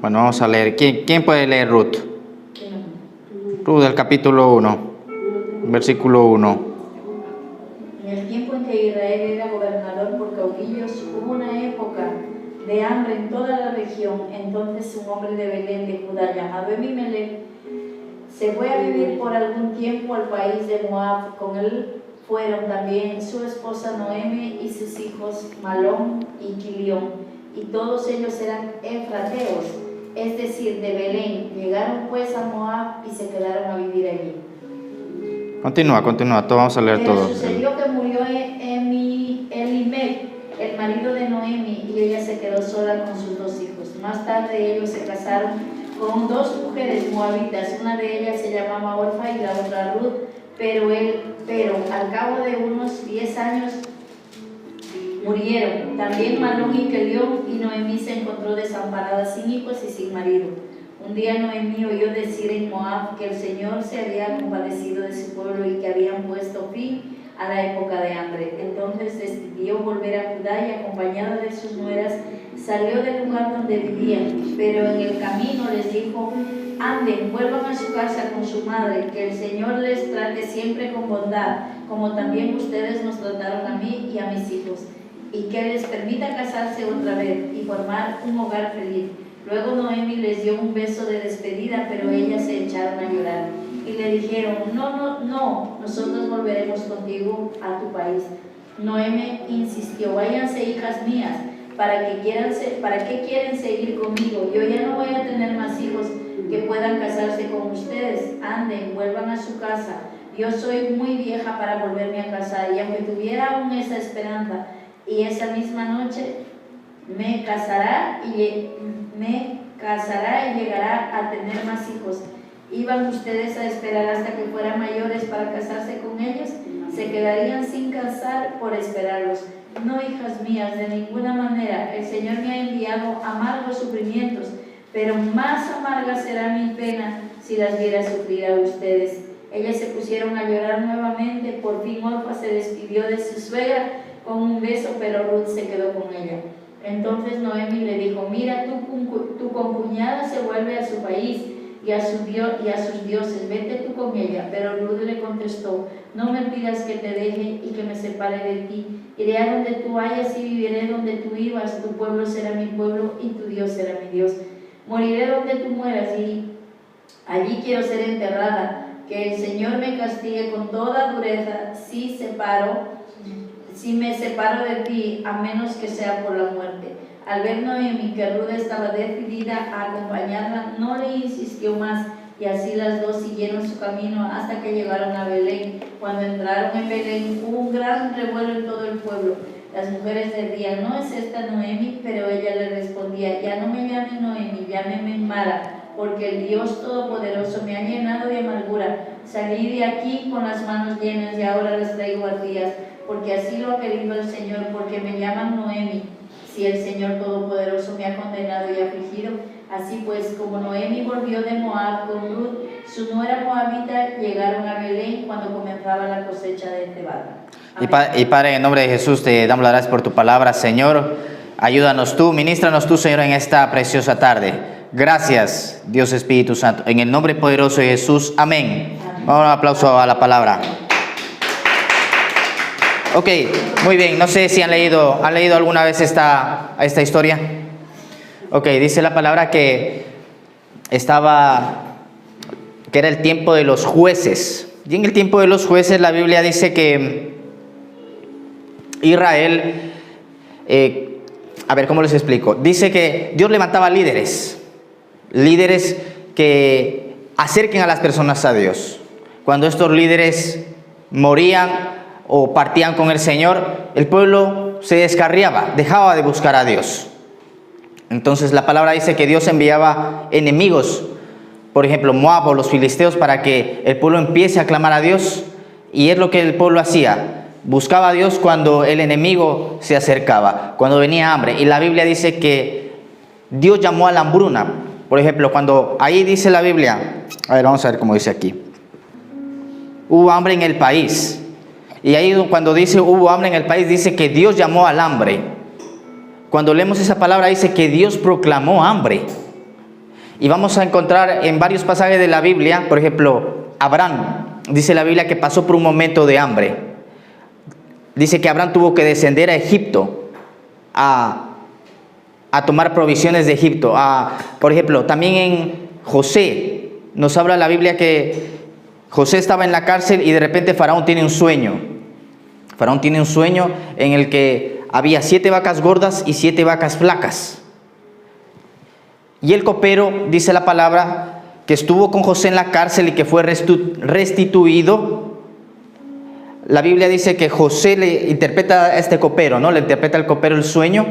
Bueno, vamos a leer. ¿Quién puede leer Ruth? ¿Quién? Ruth del capítulo 1, versículo 1. En el tiempo en que Israel era gobernador por caudillos, hubo una época de hambre en toda la región. Entonces un hombre de Belén de Judá llamado Elimelech se fue a vivir por algún tiempo al país de Moab. Con él fueron también su esposa Noemi y sus hijos Malón y Quilión, y todos ellos eran efrateos, es decir, de Belén. Llegaron pues a Moab y se quedaron a vivir allí. Continúa, todo, vamos a leer Pero todo. sucedió que murió Elimelech, el marido de Noemi, y ella se quedó sola con sus dos hijos. Más tarde ellos se casaron con dos mujeres moabitas, una de ellas se llamaba Orfa y la otra Ruth, pero al cabo de unos 10 años murieron. También Malón y Quilión, y Noemí se encontró desamparada, sin hijos y sin marido. Un día Noemí oyó decir en Moab que el Señor se había compadecido de su pueblo y que habían puesto fin a la época de hambre. Entonces decidió volver a Judá y, acompañada de sus nueras, salió del lugar donde vivían. Pero en el camino les dijo: anden, vuelvan a su casa con su madre, que el Señor les trate siempre con bondad, como también ustedes nos trataron a mí y a mis hijos, y que les permita casarse otra vez y formar un hogar feliz. Luego Noemi les dio un beso de despedida, pero ellas se echaron a llorar y le dijeron: no, nosotros volveremos contigo a tu país. Noemi insistió: váyanse, hijas mías, ¿para qué quieren seguir conmigo? Yo ya no voy a tener más hijos que puedan casarse con ustedes. Anden, vuelvan a su casa. Yo soy muy vieja para volverme a casar, y aunque tuviera aún esa esperanza, y esa misma noche me casará y llegará a tener más hijos. ¿Iban ustedes a esperar hasta que fueran mayores para casarse con ellos? ¿Se quedarían sin casar por esperarlos? No, hijas mías, de ninguna manera. El Señor me ha enviado amargos sufrimientos, pero más amarga será mi pena si las viera sufrir a ustedes. Ellas se pusieron a llorar nuevamente. Por fin Orfa se despidió de su suegra con un beso, pero Ruth se quedó con ella. Entonces Noemi le dijo: mira, tu concuñada se vuelve a su país y a sus dioses, vete tú con ella. Pero Ruth le contestó: no me pidas que te deje y que me separe de ti. Iré a donde tú vayas y viviré donde tú vivas. Tu pueblo será mi pueblo y tu Dios será mi Dios. Moriré donde tú mueras y allí quiero ser enterrada. Que el Señor me castigue con toda dureza si me separo de ti, a menos que sea por la muerte. Al ver Noemi que Ruth estaba decidida a acompañarla, no le insistió más, y así las dos siguieron su camino hasta que llegaron a Belén. Cuando entraron en Belén, hubo un gran revuelo en todo el pueblo. Las mujeres decían: ¿no es esta Noemi? Pero ella le respondía: ya no me llamen Noemi, llámeme Mara, porque el Dios Todopoderoso me ha llenado de amargura. Salí de aquí con las manos llenas y ahora les traigo ardillas, porque así lo ha querido el Señor, porque me llaman Noemi, si el Señor Todopoderoso me ha condenado y afligido. Así pues, como Noemi volvió de Moab con Ruth, su nuera moabita, llegaron a Belén cuando comenzaba la cosecha de cebada. Y Padre, en el nombre de Jesús te damos las gracias por tu palabra, Señor. Ayúdanos tú, ministranos tú, Señor, en esta preciosa tarde. Gracias, Dios Espíritu Santo. En el nombre poderoso de Jesús, amén. Vamos a un aplauso a la palabra. Ok, muy bien. No sé si han leído alguna vez esta historia. Ok, dice la palabra que era el tiempo de los jueces. Y en el tiempo de los jueces la Biblia dice que Israel, a ver, ¿cómo les explico? Dice que Dios levantaba líderes que acerquen a las personas a Dios. Cuando estos líderes morían o partían con el Señor, el pueblo se descarriaba, dejaba de buscar a Dios. Entonces la palabra dice que Dios enviaba enemigos, por ejemplo Moab o los filisteos, para que el pueblo empiece a clamar a Dios. Y es lo que el pueblo hacía: buscaba a Dios cuando el enemigo se acercaba, cuando venía hambre. Y la Biblia dice que Dios llamó a la hambruna. Por ejemplo, cuando ahí dice la Biblia, a ver, vamos a ver cómo dice aquí: hubo hambre en el país. Y ahí cuando dice hubo hambre en el país, dice que Dios llamó al hambre. Cuando leemos esa palabra dice que Dios proclamó hambre. Y vamos a encontrar en varios pasajes de la Biblia, por ejemplo, Abraham, dice la Biblia que pasó por un momento de hambre. Dice que Abraham tuvo que descender a Egipto a tomar provisiones de Egipto. Por ejemplo, también en José, nos habla la Biblia que José estaba en la cárcel y de repente Faraón tiene un sueño. Faraón tiene un sueño en el que había 7 vacas gordas y 7 vacas flacas. Y el copero, dice la palabra, que estuvo con José en la cárcel y que fue restituido. La Biblia dice que José le interpreta a este copero, ¿no? Le interpreta al copero el sueño,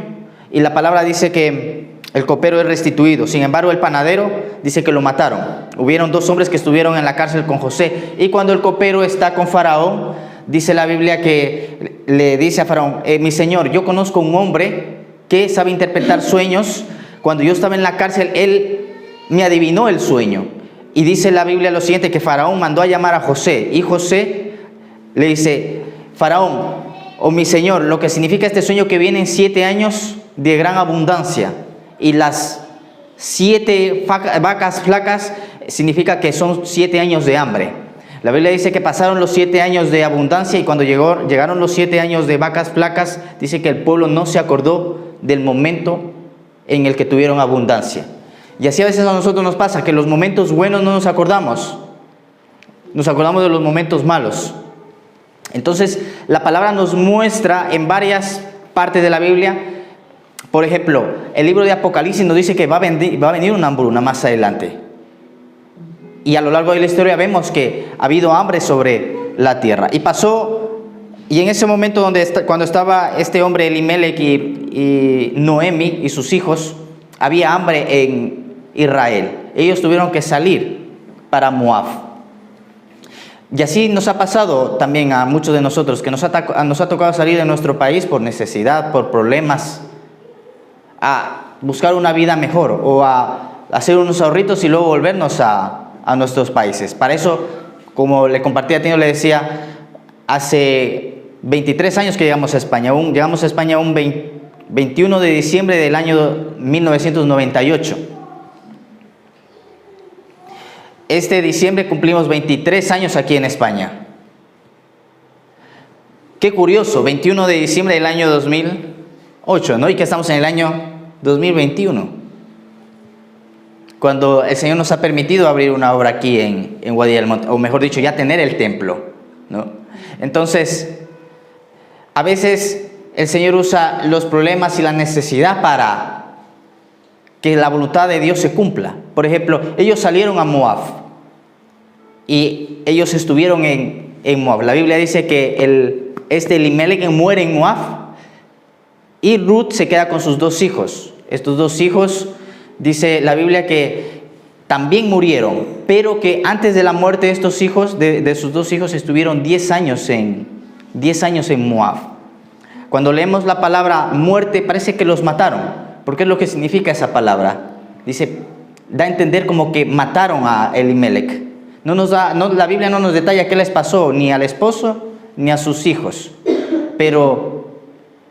y la palabra dice que el copero es restituido. Sin embargo, el panadero dice que lo mataron. Hubieron 2 hombres que estuvieron en la cárcel con José, y cuando el copero está con Faraón, dice la Biblia que le dice a Faraón, mi señor, yo conozco un hombre que sabe interpretar sueños. Cuando yo estaba en la cárcel, él me adivinó el sueño. Y dice la Biblia lo siguiente, que Faraón mandó a llamar a José, y José le dice, Faraón, mi señor, lo que significa este sueño que vienen 7 años de gran abundancia, y las 7 vacas flacas significa que son 7 años de hambre. La Biblia dice que pasaron los 7 años de abundancia, y cuando llegaron los 7 años de vacas flacas, dice que el pueblo no se acordó del momento en el que tuvieron abundancia. Y así a veces a nosotros nos pasa, que los momentos buenos no nos acordamos de los momentos malos. Entonces la palabra nos muestra en varias partes de la Biblia. Por ejemplo, el libro de Apocalipsis nos dice que va a venir una hambruna más adelante, y a lo largo de la historia vemos que ha habido hambre sobre la tierra. Y pasó, y en ese momento cuando estaba este hombre Elimelech y Noemi y sus hijos, había hambre en Israel. Ellos tuvieron que salir para Moab. Y así nos ha pasado también a muchos de nosotros, que nos ha tocado salir de nuestro país por necesidad, por problemas, a buscar una vida mejor, o a hacer unos ahorritos y luego volvernos a nuestros países. Para eso, como le compartí a Tino, le decía, hace 23 años que llegamos a España. Llegamos a España un 21 de diciembre del año 1998. Este diciembre cumplimos 23 años aquí en España. Qué curioso, 21 de diciembre del año 2008, ¿no? Y que estamos en el año 2021. Cuando el Señor nos ha permitido abrir una obra aquí en Guadilla del Monte, o mejor dicho, ya tener el templo, ¿no? Entonces, a veces el Señor usa los problemas y la necesidad para que la voluntad de Dios se cumpla. Por ejemplo, ellos salieron a Moab y ellos estuvieron en Moab. La Biblia dice que Elimelech muere en Moab, y Ruth se queda con sus 2 hijos. Estos 2 hijos, dice la Biblia, que también murieron, pero que antes de la muerte de estos hijos, de sus 2 hijos, estuvieron 10 años en Moab. Cuando leemos la palabra muerte, parece que los mataron, porque es lo que significa esa palabra. Dice, da a entender como que mataron a Elimelech. La Biblia no nos detalla qué les pasó, ni al esposo ni a sus hijos, pero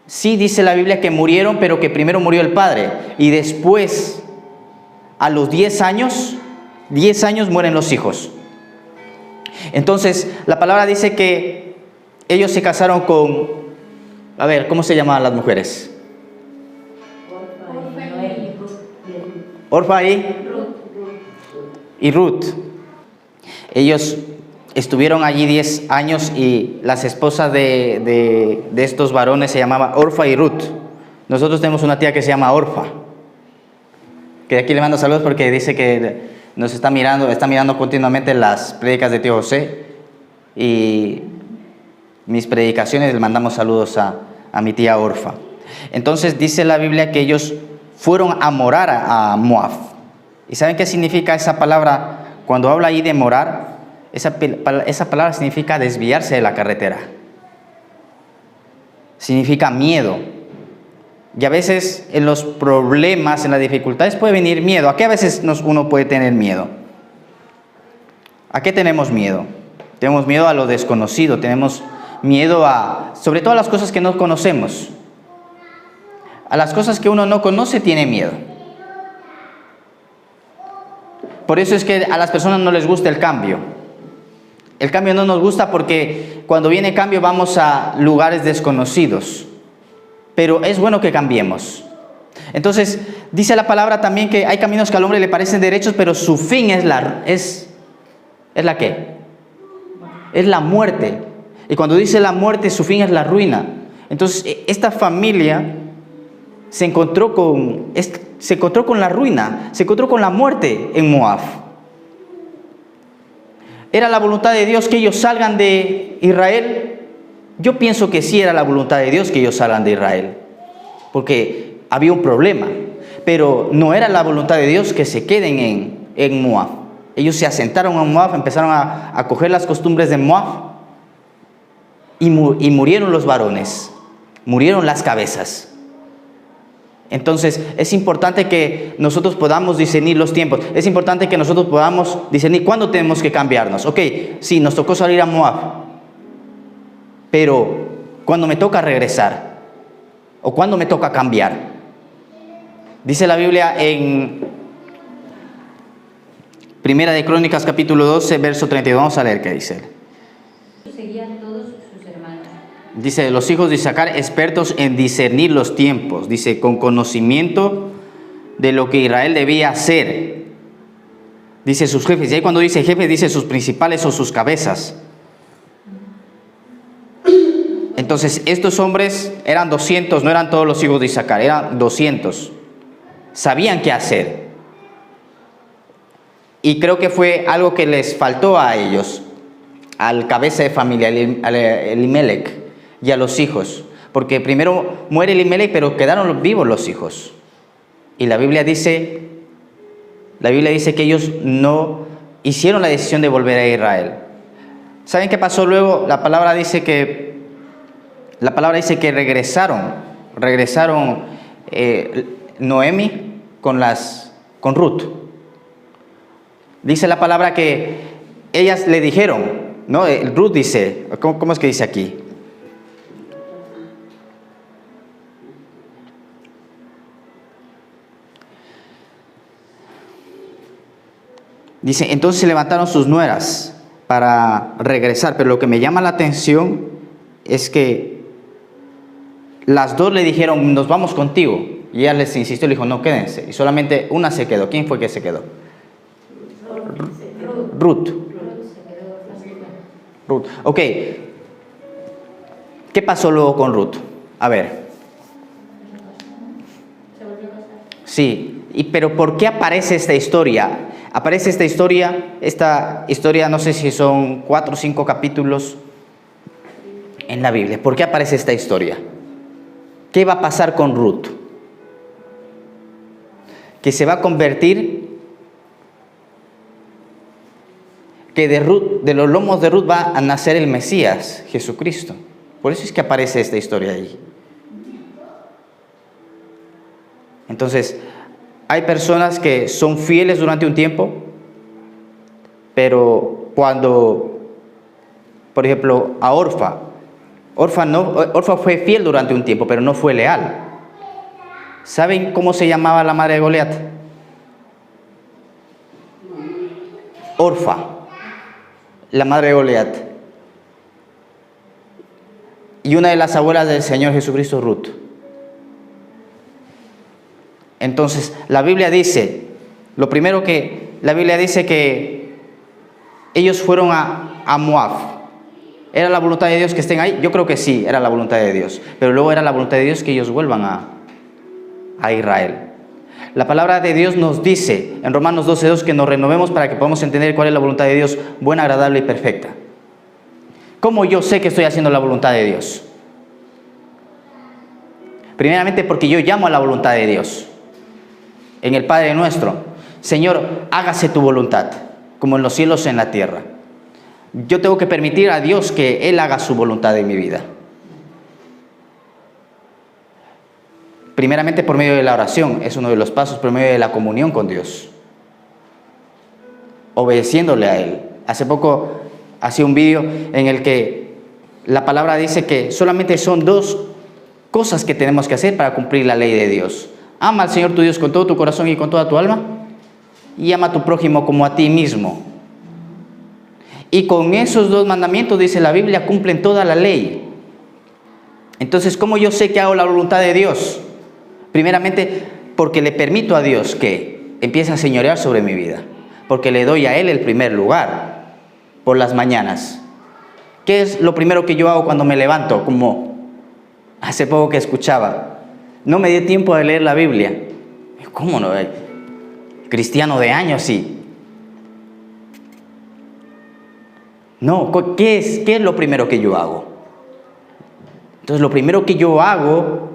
sí dice la Biblia que murieron, pero que primero murió el padre, y después, a los 10 años mueren los hijos. Entonces la palabra dice que ellos se casaron con, ¿cómo se llamaban las mujeres? Orfa y Ruth. Ellos estuvieron allí 10 años, y las esposas de estos varones se llamaban Orfa y Ruth. Nosotros tenemos una tía que se llama Orfa, que de aquí le mando saludos porque dice que nos está mirando continuamente las prédicas de tío José, y mis predicaciones le mandamos saludos a mi tía Orfa. Entonces dice la Biblia que ellos fueron a morar a Moab. ¿Y saben qué significa esa palabra? Cuando habla ahí de morar, esa palabra significa desviarse de la carretera. Significa miedo. Y a veces en los problemas, en las dificultades puede venir miedo. ¿A qué a veces uno puede tener miedo? ¿A qué tenemos miedo? Tenemos miedo a lo desconocido, tenemos miedo sobre todo a las cosas que no conocemos. A las cosas que uno no conoce tiene miedo. Por eso es que a las personas no les gusta el cambio. El cambio no nos gusta porque cuando viene cambio vamos a lugares desconocidos. Pero es bueno que cambiemos. Entonces, dice la palabra también que hay caminos que al hombre le parecen derechos, pero su fin es la ¿qué? Es la muerte. Y cuando dice la muerte, su fin es la ruina. Entonces, esta familia se encontró con la ruina, se encontró con la muerte en Moab. ¿Era la voluntad de Dios que ellos salgan de Israel? Yo pienso que sí era la voluntad de Dios que ellos salgan de Israel, porque había un problema, pero no era la voluntad de Dios que se queden en Moab. Ellos se asentaron en Moab, empezaron a coger las costumbres de Moab y murieron los varones, murieron las cabezas. Entonces es importante que nosotros podamos discernir los tiempos. Es importante que nosotros podamos discernir cuándo tenemos que cambiarnos. Ok, sí, nos tocó salir a Moab, pero ¿cuándo me toca regresar? ¿O cuándo me toca cambiar? Dice la Biblia en Primera de Crónicas capítulo 12, verso 32. Vamos a leer qué dice. Seguían todos sus hermanos. Dice, los hijos de Isaacar, expertos en discernir los tiempos. Dice, con conocimiento de lo que Israel debía hacer. Dice, sus jefes. Y ahí cuando dice jefes, dice sus principales o sus cabezas. Entonces, estos hombres eran 200, no eran todos los hijos de Isaacar, eran 200. Sabían qué hacer. Y creo que fue algo que les faltó a ellos, al cabeza de familia, Elimelech, y a los hijos. Porque primero muere Elimelech, pero quedaron vivos los hijos. Y la Biblia dice que ellos no hicieron la decisión de volver a Israel. ¿Saben qué pasó luego? La palabra dice que regresaron Noemi con Ruth. Dice la palabra que ellas le dijeron, ¿no? Ruth dice, ¿cómo es que dice aquí? Dice, entonces se levantaron sus nueras para regresar, pero lo que me llama la atención es que las dos le dijeron, nos vamos contigo, y ella les insistió, le dijo, no, quédense, y solamente una se quedó. ¿Quién fue que se quedó? Ruth. Ok. ¿Qué pasó luego con Ruth? A ver. Sí, pero ¿por qué aparece esta historia? Aparece esta historia, no sé si son 4 o 5 capítulos en la Biblia. ¿Por qué aparece esta historia? ¿Qué va a pasar con Ruth? Que se va a convertir, que de los lomos de Ruth va a nacer el Mesías, Jesucristo. Por eso es que aparece esta historia ahí. Entonces, hay personas que son fieles durante un tiempo, pero cuando, por ejemplo, a Orfa fue fiel durante un tiempo, pero no fue leal. ¿Saben cómo se llamaba la madre de Goliat? Orfa, la madre de Goliat. Y una de las abuelas del Señor Jesucristo, Ruth. Entonces, la Biblia dice, que ellos fueron a Moab. ¿Era la voluntad de Dios que estén ahí? Yo creo que sí, era la voluntad de Dios. Pero luego era la voluntad de Dios que ellos vuelvan a Israel. La palabra de Dios nos dice en Romanos 12:2 que nos renovemos para que podamos entender cuál es la voluntad de Dios, buena, agradable y perfecta. ¿Cómo yo sé que estoy haciendo la voluntad de Dios? Primeramente porque yo llamo a la voluntad de Dios. En el Padre nuestro, Señor, hágase tu voluntad, como en los cielos y en la tierra. Yo tengo que permitir a Dios que Él haga su voluntad en mi vida. Primeramente por medio de la oración, es uno de los pasos, por medio de la comunión con Dios. Obedeciéndole a Él. Hace poco hacía un vídeo en el que la palabra dice que solamente son 2 cosas que tenemos que hacer para cumplir la ley de Dios. Ama al Señor tu Dios con todo tu corazón y con toda tu alma y ama a tu prójimo como a ti mismo. Y con esos 2 mandamientos, dice la Biblia, cumplen toda la ley. Entonces, ¿cómo yo sé que hago la voluntad de Dios? Primeramente, porque le permito a Dios que empiece a señorear sobre mi vida. Porque le doy a Él el primer lugar por las mañanas. ¿Qué es lo primero que yo hago cuando me levanto? Como hace poco que escuchaba, no me dio tiempo de leer la Biblia. ¿Cómo no? Cristiano de años, sí. No, ¿qué es lo primero que yo hago? Entonces, lo primero que yo hago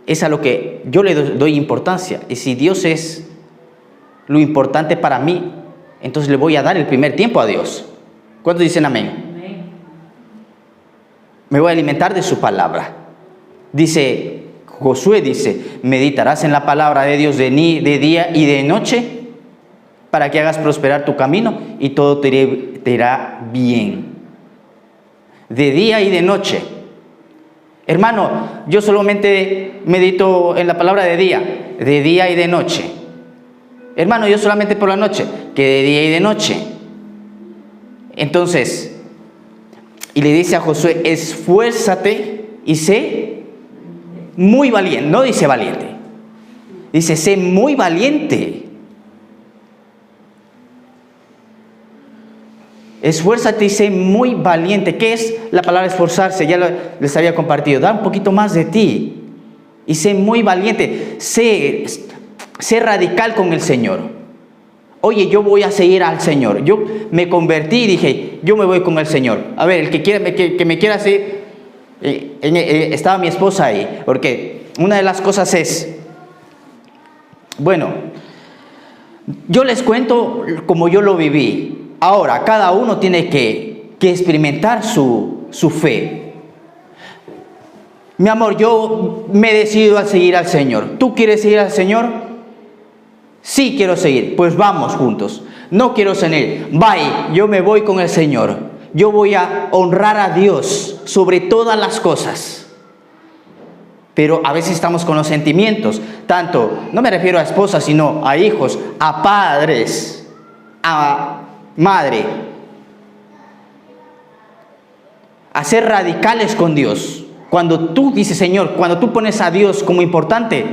es a lo que yo le doy importancia. Y si Dios es lo importante para mí, entonces le voy a dar el primer tiempo a Dios. ¿Cuántos dicen amén? Amén. Me voy a alimentar de su palabra. Dice, Josué dice, meditarás en la palabra de Dios de día y de noche para que hagas prosperar tu camino y todo te irá bien. De día y de noche. Hermano, yo solamente medito en la palabra de día y de noche. Hermano, yo solamente por la noche, que de día y de noche. Entonces, y le dice a Josué, esfuérzate y sé muy valiente. No dice valiente, dice sé muy valiente. Esfuérzate y sé muy valiente. ¿Qué es la palabra esforzarse? Ya les había compartido. Da un poquito más de ti y sé muy valiente. Sé radical con el Señor. Oye, yo voy a seguir al Señor. Yo me convertí y dije, yo me voy con el Señor. A ver, el que quiera, que me quiera seguir. Estaba mi esposa ahí, porque una de las cosas es, bueno, yo les cuento como yo lo viví. Ahora, cada uno tiene que experimentar su fe. Mi amor, yo me he decidido a seguir al Señor. ¿Tú quieres seguir al Señor? Sí, quiero seguir. Pues vamos juntos. No quiero seguir. Bye, yo me voy con el Señor. Yo voy a honrar a Dios sobre todas las cosas. Pero a veces estamos con los sentimientos. Tanto, no me refiero a esposas, sino a hijos, a padres, a madre, a ser radicales con Dios. Cuando tú dices, Señor, cuando tú pones a Dios como importante,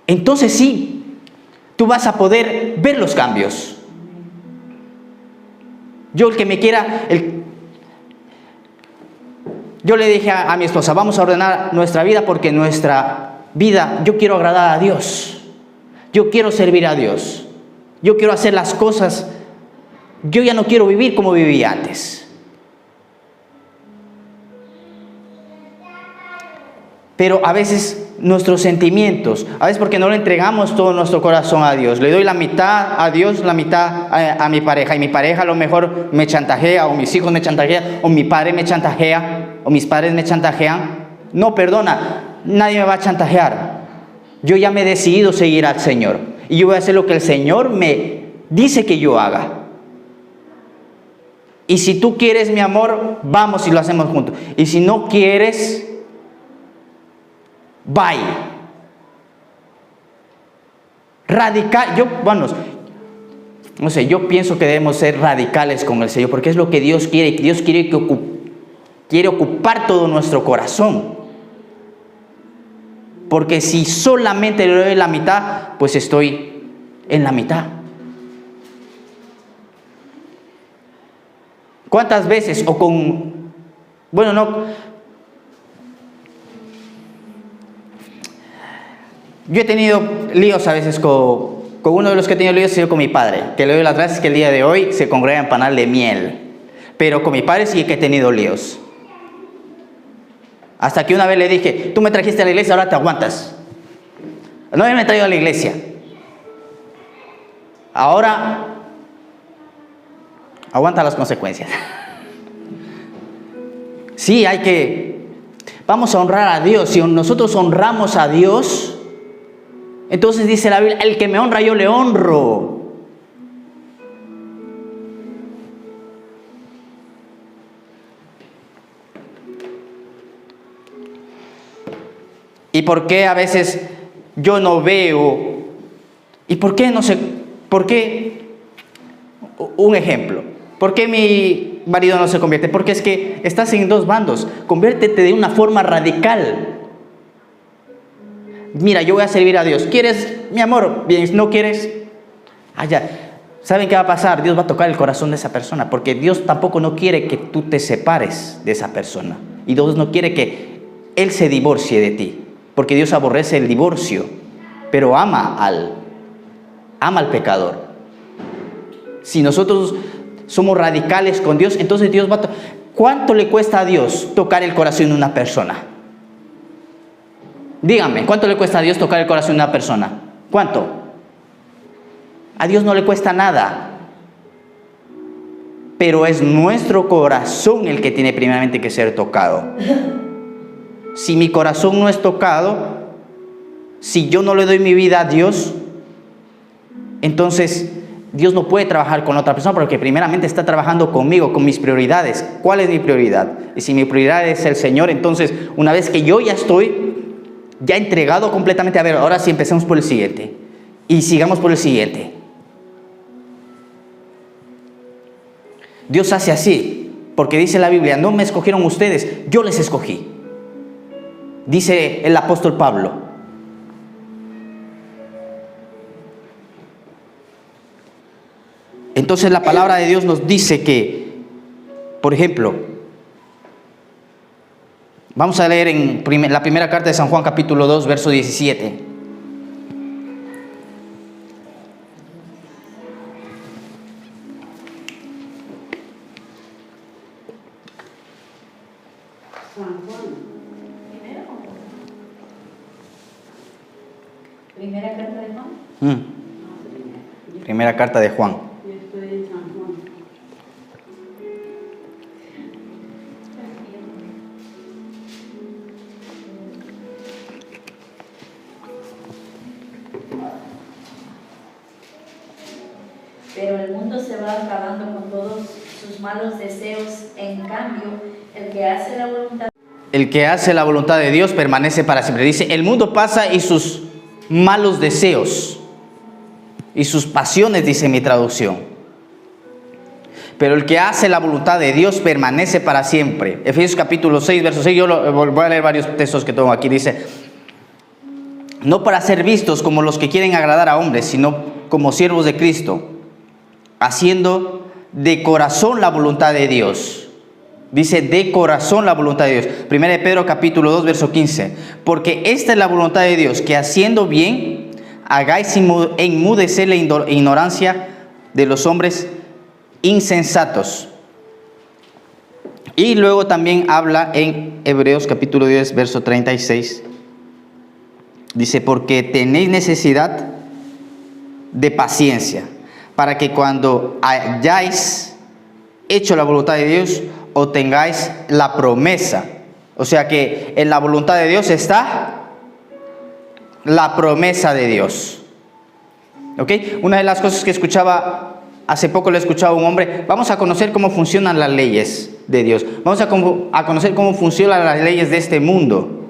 entonces sí, tú vas a poder ver los cambios. Yo el que me quiera, yo le dije a mi esposa, vamos a ordenar nuestra vida porque nuestra vida, yo quiero agradar a Dios. Yo quiero servir a Dios. Yo quiero hacer las cosas. Yo ya no quiero vivir como vivía antes. Pero a veces nuestros sentimientos, a veces porque no le entregamos todo nuestro corazón a Dios. Le doy la mitad a Dios, la mitad a mi pareja. Y mi pareja a lo mejor me chantajea, o mis hijos me chantajean, o mi padre me chantajea, o mis padres me chantajean. No, perdona, nadie me va a chantajear. Yo ya me he decidido seguir al Señor. Y yo voy a hacer lo que el Señor me dice que yo haga. Y si tú quieres, mi amor, vamos y lo hacemos juntos. Y si no quieres, bye. Radical, no sé, yo pienso que debemos ser radicales con el Señor, porque es lo que Dios quiere. Dios quiere ocupar todo nuestro corazón. Porque si solamente le doy la mitad, pues estoy en la mitad. ¿Cuántas veces yo he tenido líos a veces con uno de los que he tenido líos ha sido con mi padre, que le doy las gracias que el día de hoy se congrega en panal de miel, pero con mi padre sí que he tenido líos. Hasta que una vez le dije, tú me trajiste a la iglesia, ahora te aguantas. No me he traído a la iglesia. Ahora aguanta las consecuencias. Sí, vamos a honrar a Dios. Si nosotros honramos a Dios, entonces dice la Biblia, el que me honra yo le honro. ¿Y por qué a veces yo no veo? ¿Y por qué ¿Por qué? Un ejemplo. ¿Por qué mi marido no se convierte? Porque es que estás en dos bandos. Conviértete de una forma radical. Mira, yo voy a servir a Dios. ¿Quieres, mi amor? Bien, ¿no quieres? Ya. ¿Saben qué va a pasar? Dios va a tocar el corazón de esa persona, porque Dios tampoco no quiere que tú te separes de esa persona. Y Dios no quiere que Él se divorcie de ti, porque Dios aborrece el divorcio, pero ama al pecador. Si nosotros somos radicales con Dios, entonces Dios va a... ¿Cuánto le cuesta a Dios tocar el corazón de una persona? Díganme, ¿cuánto le cuesta a Dios tocar el corazón de una persona? ¿Cuánto? A Dios no le cuesta nada. Pero es nuestro corazón el que tiene primeramente que ser tocado. Si mi corazón no es tocado, si yo no le doy mi vida a Dios, entonces Dios no puede trabajar con otra persona, porque primeramente está trabajando conmigo, con mis prioridades. ¿Cuál es mi prioridad? Y si mi prioridad es el Señor, entonces una vez que yo ya estoy entregado completamente, a ver, ahora sí empecemos por el siguiente y sigamos por el siguiente. Dios hace así, porque dice la Biblia, no me escogieron ustedes, yo les escogí. Dice el apóstol Pablo. Entonces la palabra de Dios nos dice que, por ejemplo, vamos a leer en la primera carta de San Juan, capítulo 2, verso 17. ¿Primera carta de Juan? Primera carta de Juan. Yo estoy en San Juan. Pero el mundo se va acabando con todos sus malos deseos. En cambio, el que hace la voluntad de Dios permanece para siempre. Dice, el mundo pasa y sus malos deseos y sus pasiones, dice mi traducción. Pero el que hace la voluntad de Dios permanece para siempre. Efesios capítulo 6, verso 6. Yo voy a leer varios textos que tengo aquí. Dice, no para ser vistos como los que quieren agradar a hombres, sino como siervos de Cristo, haciendo de corazón la voluntad de Dios. Dice, de corazón la voluntad de Dios. 1 de Pedro capítulo 2, verso 15. Porque esta es la voluntad de Dios, que haciendo bien, hagáis enmudecer la ignorancia de los hombres insensatos. Y luego también habla en Hebreos capítulo 10, verso 36. Dice, porque tenéis necesidad de paciencia, para que cuando hayáis hecho la voluntad de Dios, obtengáis la promesa. O sea que en la voluntad de Dios está la promesa de Dios. ¿Ok? Una de las cosas que escuchaba, hace poco le escuchaba a un hombre, vamos a conocer cómo funcionan las leyes de Dios. Vamos a conocer cómo funcionan las leyes de este mundo.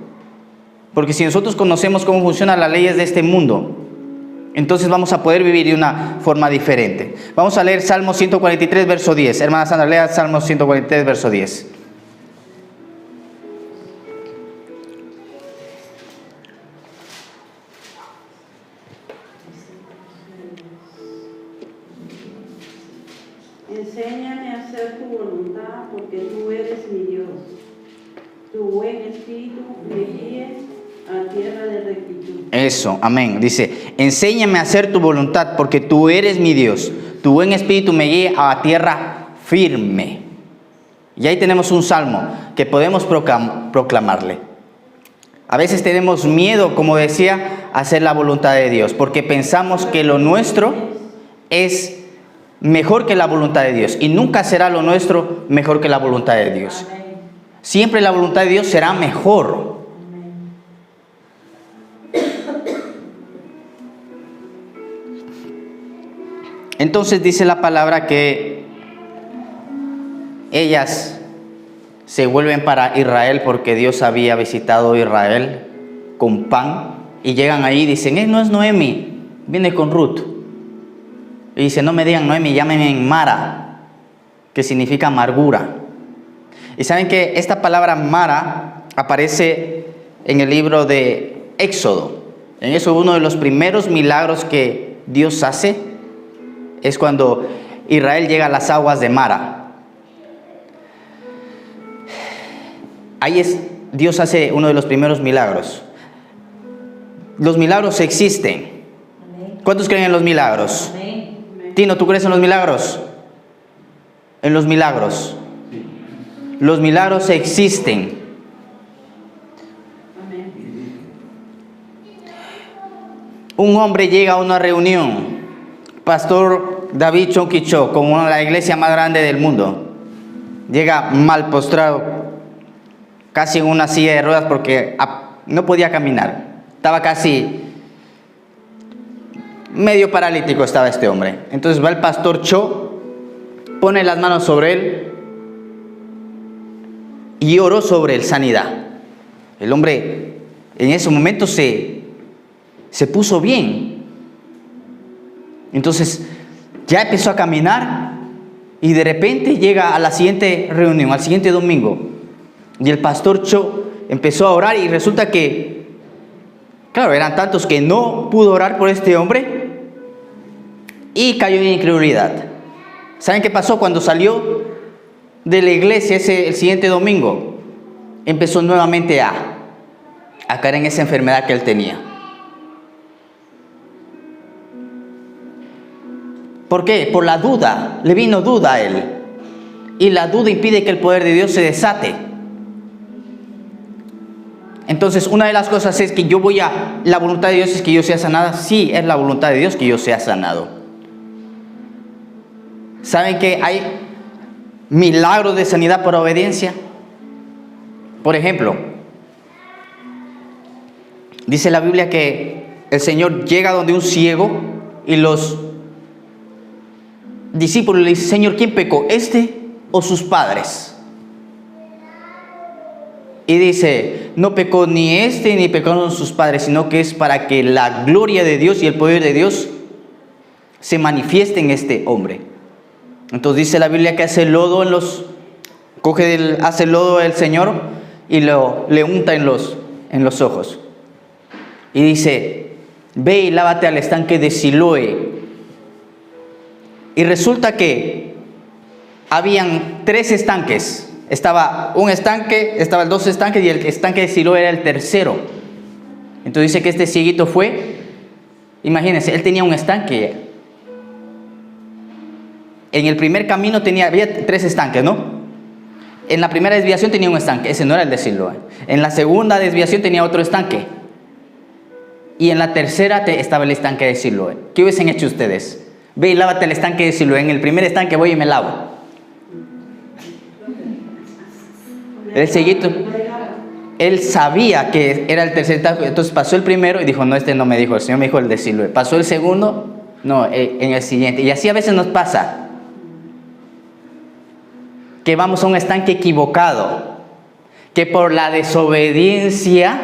Porque si nosotros conocemos cómo funcionan las leyes de este mundo, entonces vamos a poder vivir de una forma diferente. Vamos a leer Salmo 143, verso 10. Hermana Sandra, lea Salmo 143, verso 10. Enséñame a hacer tu voluntad, porque tú eres mi Dios. Tu buen espíritu me guíe a tierra de rectitud. Eso, amén. Dice, enséñame a hacer tu voluntad, porque tú eres mi Dios. Tu buen espíritu me guíe a tierra firme. Y ahí tenemos un salmo que podemos proclamarle. A veces tenemos miedo, como decía, a hacer la voluntad de Dios, porque pensamos que lo nuestro es mejor que la voluntad de Dios. Y nunca será lo nuestro mejor que la voluntad de Dios. Siempre la voluntad de Dios será mejor. Entonces dice la palabra que ellas se vuelven para Israel porque Dios había visitado a Israel con pan, y llegan ahí y dicen, no es Noemi, viene con Ruth. Y dice, no me digan Noemi, llámenme Mara, que significa amargura. Y saben que esta palabra Mara aparece en el libro de Éxodo. En eso uno de los primeros milagros que Dios hace es cuando Israel llega a las aguas de Mara. Ahí Dios hace uno de los primeros milagros. Los milagros existen. ¿Cuántos creen en los milagros? Tino, ¿tú crees en los milagros? En los milagros. Los milagros existen. Un hombre llega a una reunión, Pastor David Chonquichó, como la iglesia más grande del mundo. Llega mal postrado, casi en una silla de ruedas porque no podía caminar. Estaba casi medio paralítico estaba este hombre. Entonces va el pastor Cho, pone las manos sobre él y oró sobre él sanidad. El hombre en ese momento se puso bien. Entonces ya empezó a caminar y de repente llega a la siguiente reunión, al siguiente domingo, y el pastor Cho empezó a orar y resulta que, claro, eran tantos que no pudo orar por este hombre y cayó en incredulidad. ¿Saben qué pasó? Cuando salió de la iglesia el siguiente domingo, empezó nuevamente a caer en esa enfermedad que él tenía. ¿Por qué? Por la duda. Le vino duda a él. Y la duda impide que el poder de Dios se desate. Entonces, una de las cosas es que la voluntad de Dios es que yo sea sanada. Sí, es la voluntad de Dios que yo sea sanado. ¿Saben que hay milagros de sanidad por obediencia? Por ejemplo, dice la Biblia que el Señor llega donde un ciego y los discípulos le dicen, Señor, ¿quién pecó? ¿Este o sus padres? Y dice, no pecó ni este ni pecaron sus padres, sino que es para que la gloria de Dios y el poder de Dios se manifieste en este hombre. Entonces dice la Biblia que hace lodo hace lodo el Señor y le unta en los ojos. Y dice, ve y lávate al estanque de Siloé. Y resulta que habían 3 estanques. Estaba un estanque, estaban 2 estanques y el estanque de Siloé era el tercero. Entonces dice que este cieguito fue, imagínense, él tenía un estanque. En el primer camino había 3 estanques, ¿no? En la primera desviación tenía un estanque, ese no era el de Siloé. En la segunda desviación tenía otro estanque. Y en la tercera estaba el estanque de Siloé. ¿Qué hubiesen hecho ustedes? Ve y lávate el estanque de Siloé. En el primer estanque voy y me lavo. El cieguito, él sabía que era el tercer estanque. Entonces pasó el primero y dijo, no, este no me dijo, el Señor me dijo el de Siloé. Pasó el segundo, no, en el siguiente. Y así a veces nos pasa. Que vamos a un estanque equivocado. Que por la desobediencia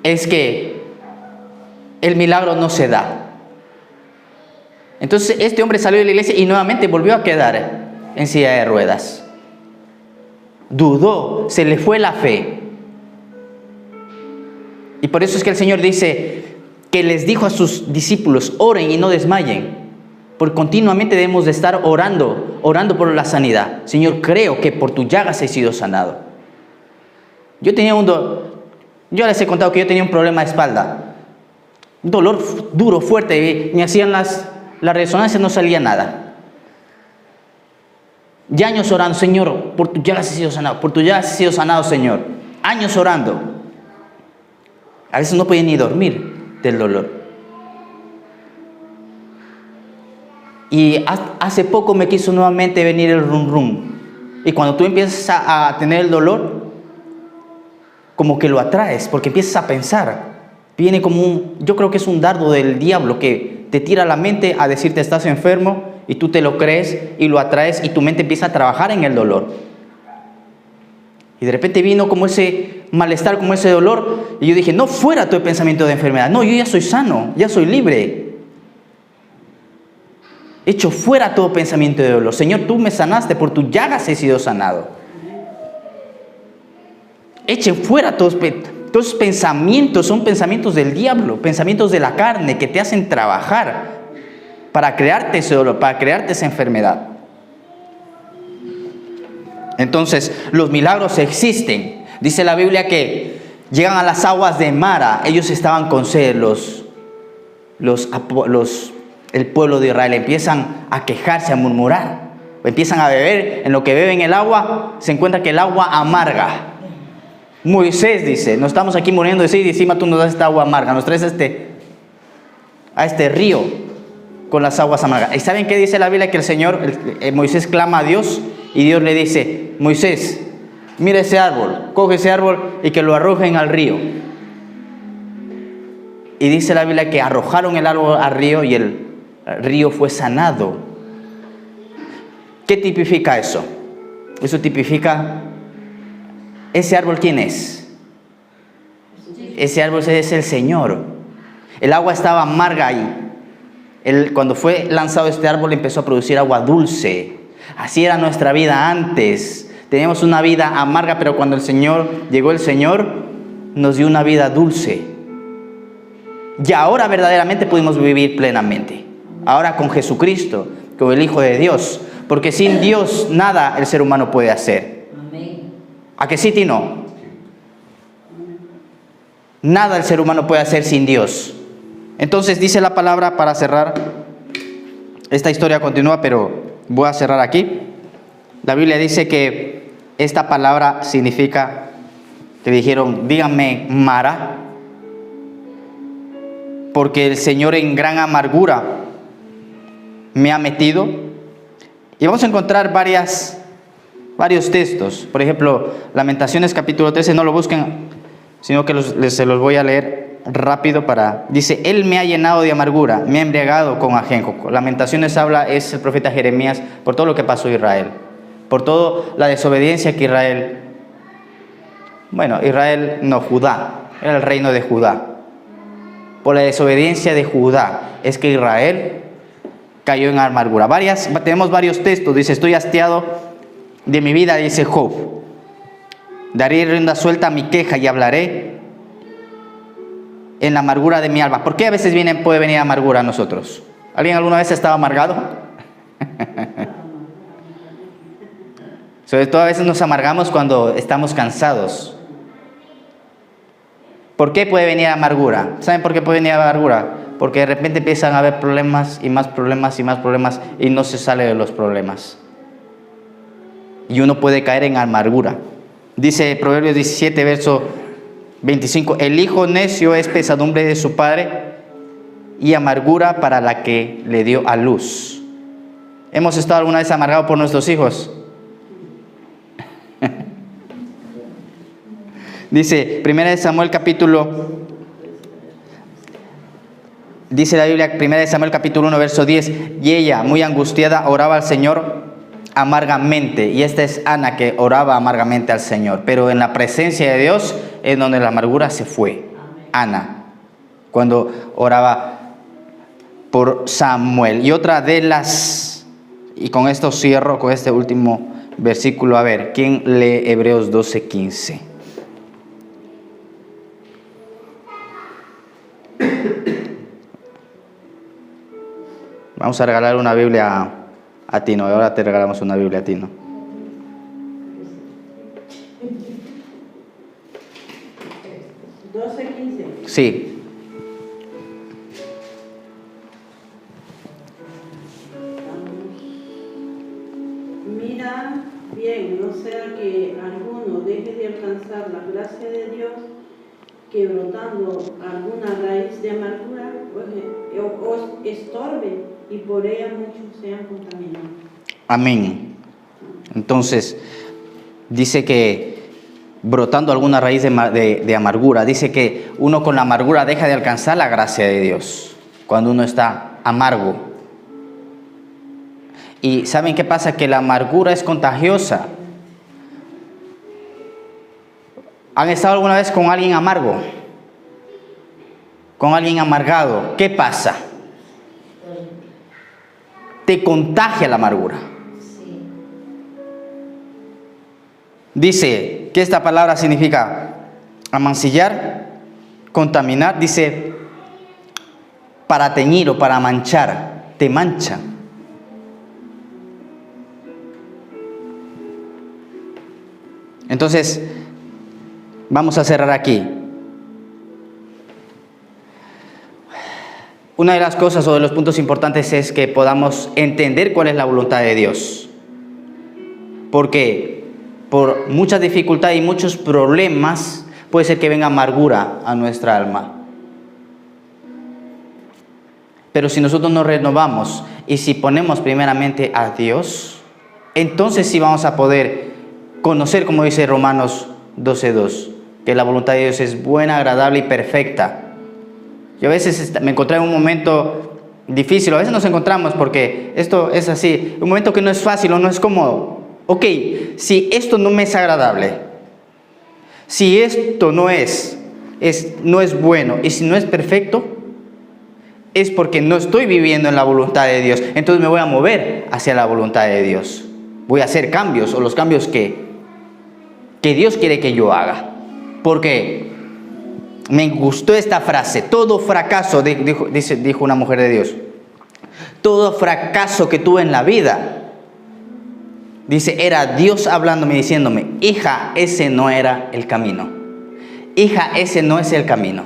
es que el milagro no se da. Entonces este hombre salió de la iglesia y nuevamente volvió a quedar en silla de ruedas. Dudó, se le fue la fe. Y por eso es que el Señor dice que les dijo a sus discípulos, oren y no desmayen. Porque continuamente debemos de estar orando por la sanidad. Señor, creo que por tus llagas he sido sanado. Yo les he contado que yo tenía un problema de espalda. Un dolor duro, fuerte. Me hacían las resonancias, no salía nada. Y años orando, Señor, por tus llagas he sido sanado. Por tus llagas he sido sanado, Señor. Años orando. A veces no podía ni dormir del dolor. Y hace poco me quiso nuevamente venir el rum rum. Y cuando tú empiezas a tener el dolor, como que lo atraes, porque empiezas a pensar. Viene como yo creo que es un dardo del diablo que te tira a la mente a decirte estás enfermo y tú te lo crees y lo atraes y tu mente empieza a trabajar en el dolor. Y de repente vino como ese malestar, como ese dolor y yo dije, no, fuera todo el pensamiento de enfermedad. No, yo ya soy sano, ya soy libre. Echo fuera todo pensamiento de dolor. Señor, tú me sanaste, por tus llagas he sido sanado. Echen fuera todos esos pensamientos, son pensamientos del diablo, pensamientos de la carne que te hacen trabajar para crearte ese dolor, para crearte esa enfermedad. Entonces, los milagros existen. Dice la Biblia que llegan a las aguas de Mara, ellos estaban con sed, el pueblo de Israel empiezan a quejarse, a murmurar, empiezan a beber. En lo que beben el agua, se encuentra que el agua amarga. Moisés dice, no estamos aquí muriendo de sed y encima tú nos das esta agua amarga, nos traes a este río con las aguas amargas. ¿Y saben qué dice la Biblia? Que el Señor, Moisés clama a Dios y Dios le dice, Moisés, mira ese árbol, coge ese árbol y que lo arrojen al río. Y dice la Biblia que arrojaron el árbol al río y el río fue sanado. ¿Qué tipifica eso? Eso tipifica, ¿ese árbol quién es? Ese árbol es el Señor. El agua estaba amarga ahí. Cuando fue lanzado este árbol empezó a producir agua dulce. Así era nuestra vida antes. Teníamos una vida amarga, pero cuando llegó el Señor, nos dio una vida dulce. Y ahora verdaderamente pudimos vivir plenamente. Ahora con Jesucristo, con el Hijo de Dios. Porque sin Dios nada el ser humano puede hacer. Amén. ¿A que sí, Tino? Nada el ser humano puede hacer sin Dios. Entonces dice la palabra, para cerrar, esta historia continúa, pero voy a cerrar aquí. La Biblia dice que esta palabra significa, que dijeron, díganme Mara, porque el Señor en gran amargura me ha metido. Y vamos a encontrar varios textos. Por ejemplo, Lamentaciones capítulo 13, no lo busquen, sino que se los voy a leer rápido dice, Él me ha llenado de amargura, me ha embriagado con ajenjo. Lamentaciones es el profeta Jeremías por todo lo que pasó a Israel, por toda la desobediencia que Judá, era el reino de Judá. Por la desobediencia de Judá es que Israel cayó en amargura. Tenemos varios textos. Dice, estoy hastiado de mi vida, dice Job. Daré rienda suelta a mi queja y hablaré en la amargura de mi alma. ¿Por qué a veces puede venir amargura a nosotros? ¿Alguien alguna vez ha estado amargado? Sobre todo a veces nos amargamos cuando estamos cansados. ¿Por qué puede venir amargura? ¿Saben por qué puede venir amargura? Porque de repente empiezan a haber problemas y más problemas y más problemas y no se sale de los problemas. Y uno puede caer en amargura. Dice Proverbios 17, verso 25, el hijo necio es pesadumbre de su padre y amargura para la que le dio a luz. ¿Hemos estado alguna vez amargados por nuestros hijos? Dice, dice la Biblia, 1 Samuel capítulo 1, verso 10, y ella, muy angustiada, oraba al Señor amargamente. Y esta es Ana, que oraba amargamente al Señor. Pero en la presencia de Dios es donde la amargura se fue. Ana, cuando oraba por Samuel. Y otra de y con esto cierro, con este último versículo. A ver, ¿quién lee Hebreos 12:15? Vamos a regalar una Biblia a Tino. Ahora te regalamos una Biblia a Tino. ¿12:15? Sí. Mira bien, no sea que alguno deje de alcanzar la gracia de Dios, que brotando alguna raíz de amargura os estorbe y por ella muchos sean contaminados. Amén. Entonces, dice que brotando alguna raíz de amargura, dice que uno con la amargura deja de alcanzar la gracia de Dios, cuando uno está amargo. Y ¿saben qué pasa? Que la amargura es contagiosa. ¿Han estado alguna vez con alguien amargo? ¿Con alguien amargado? ¿Qué pasa? te contagia la amargura. Sí. Dice que esta palabra significa amancillar, contaminar, dice para teñir o para manchar, te mancha. Entonces, vamos a cerrar aquí. Una de las cosas o de los puntos importantes es que podamos entender cuál es la voluntad de Dios. Porque por muchas dificultades y muchos problemas puede ser que venga amargura a nuestra alma. Pero si nosotros nos renovamos y si ponemos primeramente a Dios, entonces sí vamos a poder conocer, como dice Romanos 12:2, que la voluntad de Dios es buena, agradable y perfecta. Yo a veces me encontré en un momento difícil, a veces nos encontramos porque esto es así, un momento que no es fácil o no es cómodo. Ok, si esto no me es agradable, si esto no es bueno y si no es perfecto, es porque no estoy viviendo en la voluntad de Dios. Entonces me voy a mover hacia la voluntad de Dios. Voy a hacer cambios o los cambios que Dios quiere que yo haga. Porque me gustó esta frase: todo fracaso, dijo una mujer de Dios, todo fracaso que tuve en la vida, dice, era Dios hablándome, diciéndome: hija, ese no era el camino. Hija, ese no es el camino,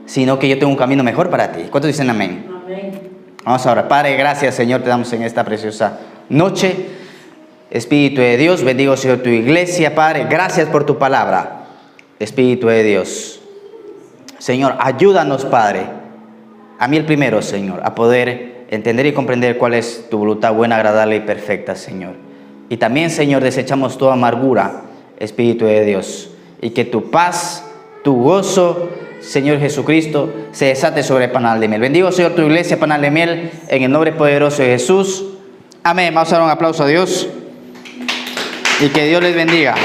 sino que yo tengo un camino mejor para ti. ¿Cuántos dicen amén? Amén. Vamos a orar. Padre, gracias, Señor, te damos en esta preciosa noche. Espíritu de Dios, bendigo, Señor, tu iglesia, Padre. Gracias por tu palabra. Espíritu de Dios, Señor, ayúdanos, Padre, a mí el primero, Señor, a poder entender y comprender cuál es tu voluntad buena, agradable y perfecta, Señor. Y también, Señor, desechamos toda amargura, Espíritu de Dios, y que tu paz, tu gozo, Señor Jesucristo, se desate sobre Panal de Miel. Bendigo, Señor, tu iglesia, Panal de Miel, en el nombre poderoso de Jesús. Amén. Vamos a dar un aplauso a Dios y que Dios les bendiga.